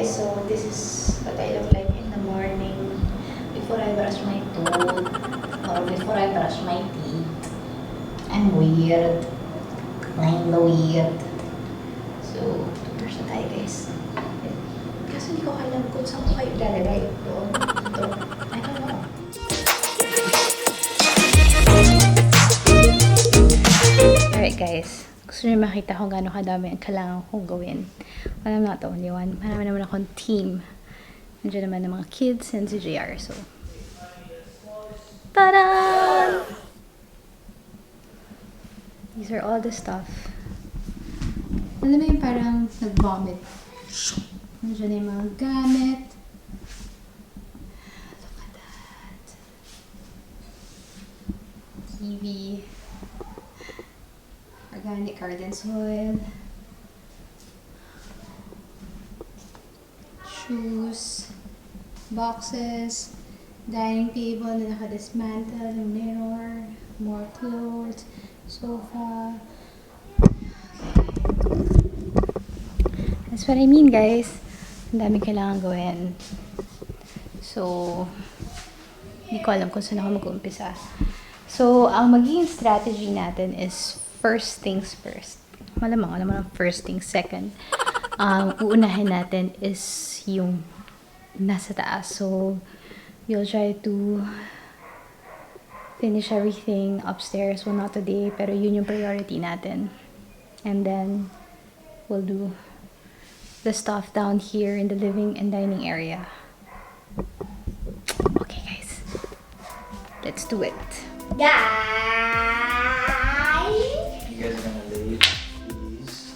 guys, so this is what I look like in the morning before I brush my tooth or before I brush my teeth. I'm weird. Kinda weird. So, brush na tayo guys. Kasi hindi ko alam kung saan ko kayo ilalagay ito. I don't know. Alright guys. Gusto nyo makita kung gaano kadami ang kailangan kong gawin. Well, I'm not the only one. Marami naman akong team. Nandiyan naman ng mga kids and si JR. So, ta-da! These are all the stuff. Alam mo yung parang nag-vomit. Nandiyan yung mga gamit. Look at that. TV. Organic garden soil. Shoes. Boxes. Dining table na naka-dismantle. Mirror. More clothes. Sofa. That's what I mean, guys. Ang dami kailangan gawin. So, hindi ko alam kung saan ako mag-uumpisa. So, ang magiging strategy natin is first things first. Malamang first things second. Uunahin natin is yung nasa taas. So, we'll try to finish everything upstairs. Well, not today, pero yun yung priority natin. And then, we'll do the stuff down here in the living and dining area. Okay, guys. Let's do it. You guys are gonna lay these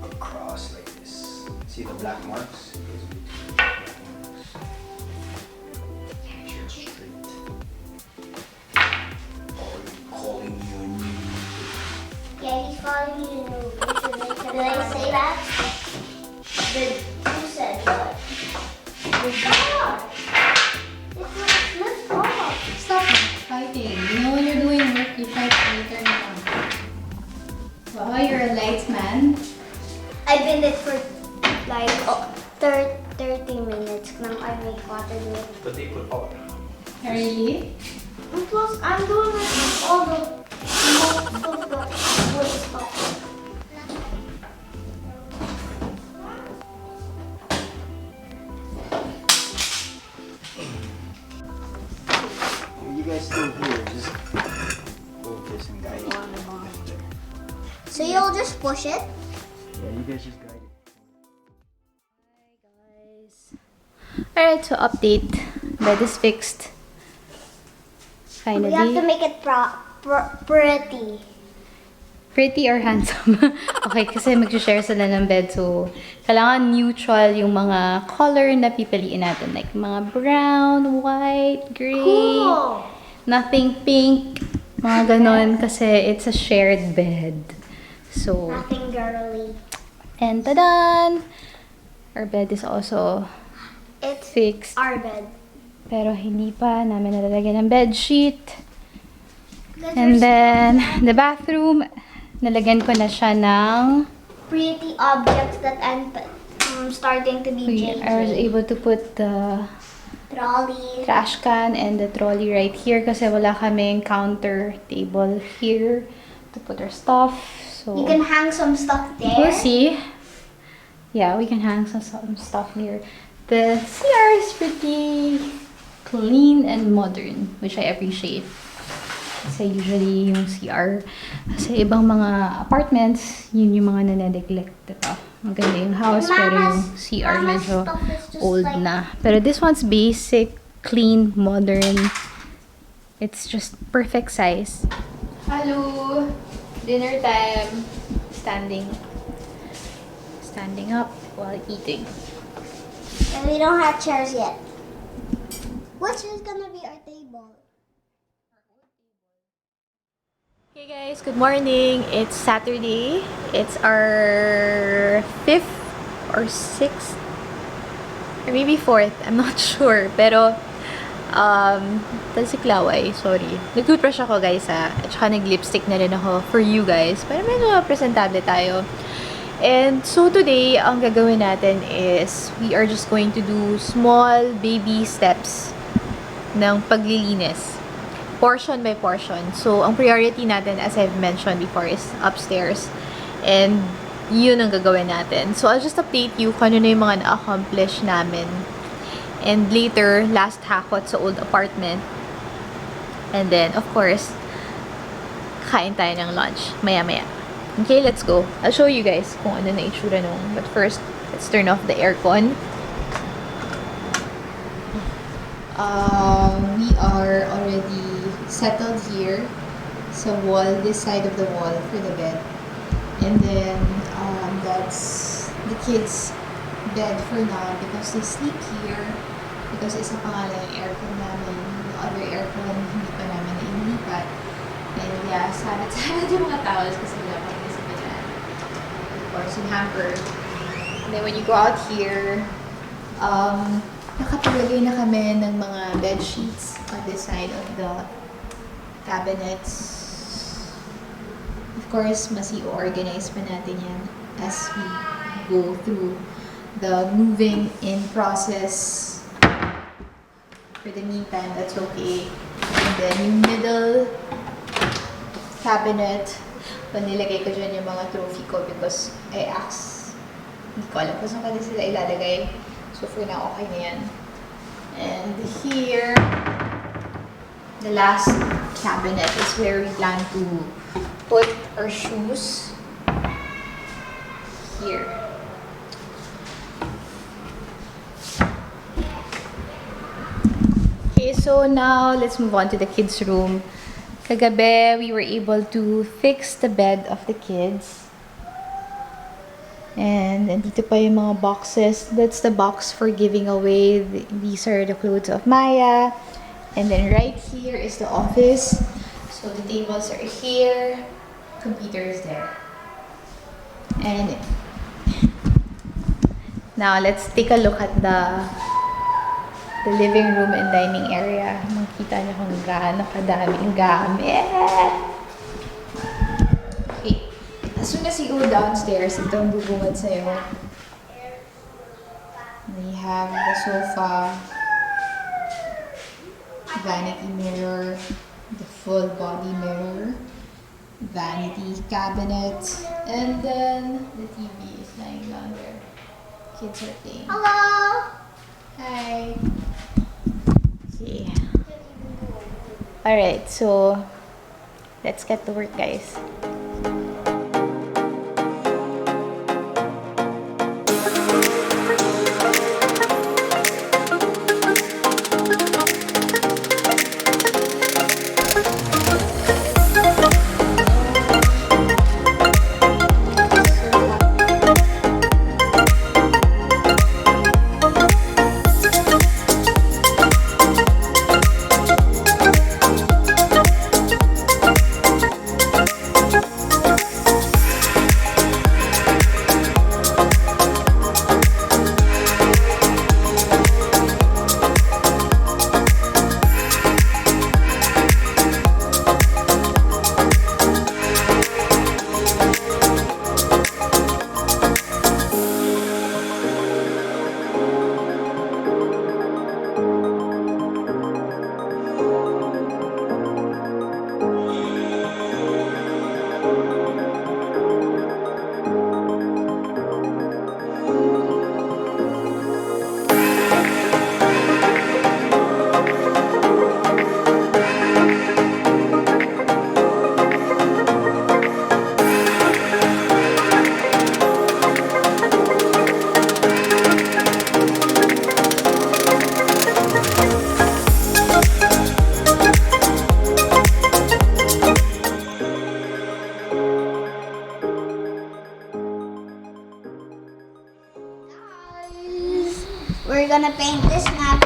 across like this. See the black marks? You guys need to black marks. Make sure it's straight. Oh, he's calling you a noob. Yeah, he's calling me a noob. Did I say that? Who said what? God! Let's go. Stop fighting. You know when you're doing work, you fight later on. Wow, you're a lights man. I've been there for like 30 minutes. Now I make water with it. But they put all. Really? And plus, I'm doing all the most of the wood stuff. You guys still here, just focus and guide it. So you'll just push it? Yeah, you guys just guide it. Hi guys. Alright, so update. Bed is fixed. Finally. We have to make it pretty. Pretty or handsome? Okay, kasi mag-share sila ng bed. So, kailangan neutral yung mga color na pipiliin natin. Like, mga brown, white, gray. Cool! Nothing pink. Mga ganon. Kasi it's a shared bed. So, Nothing girly. and ta-dan! Our bed is also It's fixed. our bed. Pero hindi pa namin nalalagyan ng bed sheet. And then, the bathroom, nalagyan ko na siya ng... Pretty objects that I'm starting to be I was JJ. able to put the Trolley. trash can and the trolley right here kasi wala kaming counter table here to put our stuff. So, You can hang some stuff there. we'll see. Yeah, we can hang some stuff here. The CR is pretty clean and modern, which I appreciate. Kasi usually yung CR sa ibang mga apartments, yun yung mga nane-neglect. Diba? Maganda yung house, pero yung CR medyo stuff is just old like, na. Pero this one's basic, clean, modern. It's just perfect size. Hello! Dinner time. Standing up while eating. And we don't have chairs yet. Which is gonna be our table? Hey guys, good morning. It's Saturday. It's our 5th or 6th or maybe 4th. I'm not sure. Pero, si Klaway, sorry. Nag-toothbrush ako guys ha. At saka nag-lipstick na rin ako for you guys. Para medyo presentable tayo. And so today, ang gagawin natin is we are just going to do small baby steps ng paglilinis. Portion by portion. So, ang priority natin, as I've mentioned before, is upstairs. And yun ang gagawin natin. So, I'll just update you kung ano na yung mga na-accomplish namin. And later, last hakot sa old apartment. And then, of course, kain tayo ng lunch. Maya-maya. Okay, let's go. I'll show you guys kung ano na itsura nung. But first, let's turn off the aircon. We are already settled here sa wall, this side of the wall for the bed. And then, that's the kids' bed for now because they sleep here. Because isa pa nga lang yung aircon namin. The other aircon, hindi pa namin nainilipat. And yeah, sabit-sabit yung mga towels kasi wala pa rin sa banyan. Of course, yung hamper. And then when you go out here, nakapalagay na kami ng mga bed sheets on this side of the cabinets. Of course, mas i-organize pa natin yan as we go through the moving in process. For the meantime, that's okay. And then yung middle cabinet, panilagay ko dyan yung mga trophy ko because I asked, hindi ko alam kung saan kasi sila ilalagay. So for now, okay na yan. And here, the last cabinet is where we plan to put our shoes. Here. Okay, so now let's move on to the kids' room. Kagabi, we were able to fix the bed of the kids. And dito pa yung mga boxes. That's the box for giving away. These are the clothes of Maya. And then right here is the office. So the tables are here. Computer is there. And now let's take a look at the living room and dining area. Makita niyo kung gaano kadaming gamit. Okay. As soon as you go downstairs, ito ang bubungad sa'yo. We have the sofa, vanity mirror, the full body mirror, vanity cabinet, and then the TV is lying down there. Kids are playing. Hello! Hi! Okay. Alright, so let's get to work, guys. We're gonna paint this map.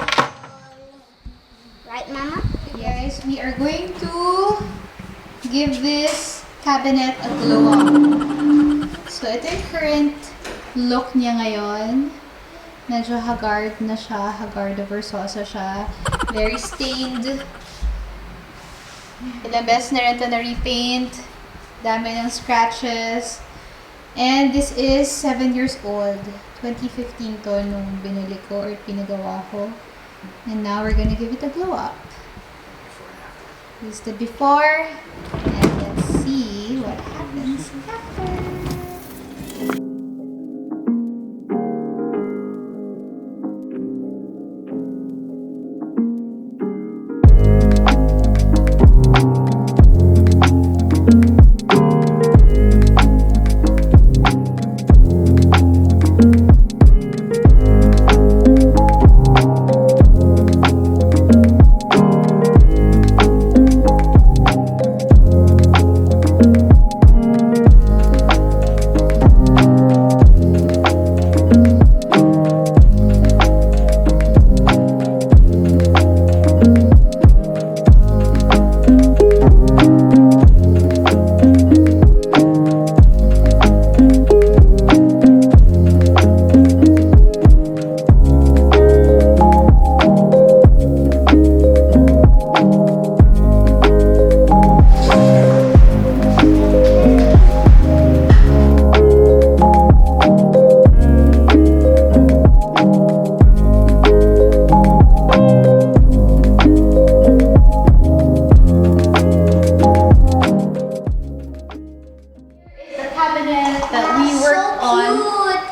Right, Mama? Guys, we are going to give this cabinet a glow up. So, ito yung current look niya ngayon. Medyo haggard na siya. Haggard of Versosa siya. Very stained. Ilang beses na rin ito na repaint. Dami ng scratches. And this is 7 years old. 2015 to nung binili ko or pinagawa ko. And now we're gonna give it a glow up. This is the before. And let's see what happens after.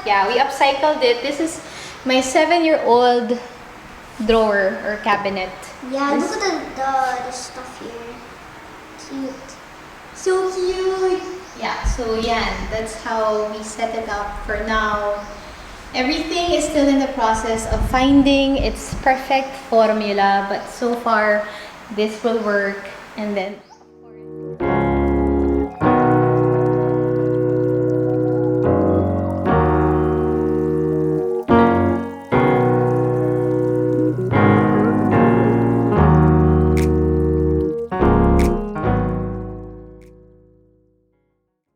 Yeah, we upcycled it. This is my 7-year-old drawer or cabinet. Yeah, look at the stuff here. Cute. So cute. Yeah, so yan, that's how we set it up for now. Everything is still in the process of finding its perfect formula, but so far this will work. And then